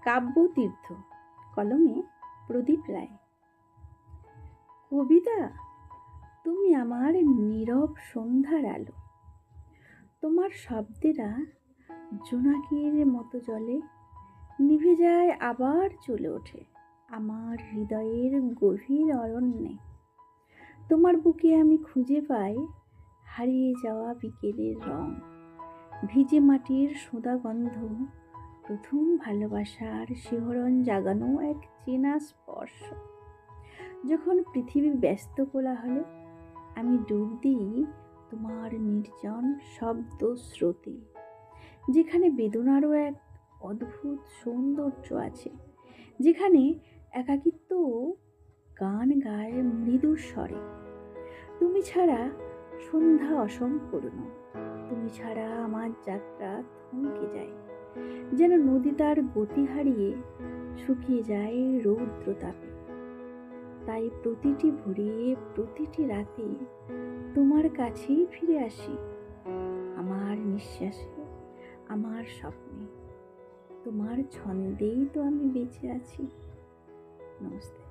কাব্যতীর্থ, কলমে প্রদীপ রায়। কবিতা, তুমি আমার নীরব সন্ধ্যার আলো। তোমার শব্দেরা জোনাকির মতো জলে, নিভে যায় আবার চলে ওঠে আমার হৃদয়ের গভীর অরণ্যে। তোমার বুকে আমি খুঁজে পাই হারিয়ে যাওয়া বিকেলের রং, ভিজে মাটির সোঁদা গন্ধ, প্রথম ভালোবাসার শিহরণ জাগানো এক চেনা স্পর্শ। যখন পৃথিবী ব্যস্ত কোলাহলে, আমি ডুব দিই তোমার নির্জন শব্দ স্রোতে, যেখানে বেদনারও এক অদ্ভুত সৌন্দর্য আছে, যেখানে একাকিত্ব গান গায় মৃদু স্বরে। তুমি ছাড়া সন্ধ্যা অসম্পূর্ণ, তুমি ছাড়া আমার যাত্রা থমকে যায়, যেন নদী তার গতি হারিয়ে শুকিয়ে যায় রৌদ্র তাপে। তাই প্রতিটি ভোরে, প্রতিটি রাতে তোমার কাছেই ফিরে আসি, আমার নিঃশ্বাসে, আমার স্বপ্নে। তোমার ছন্দেই তো আমি বেঁচে আছি। নমস্তে।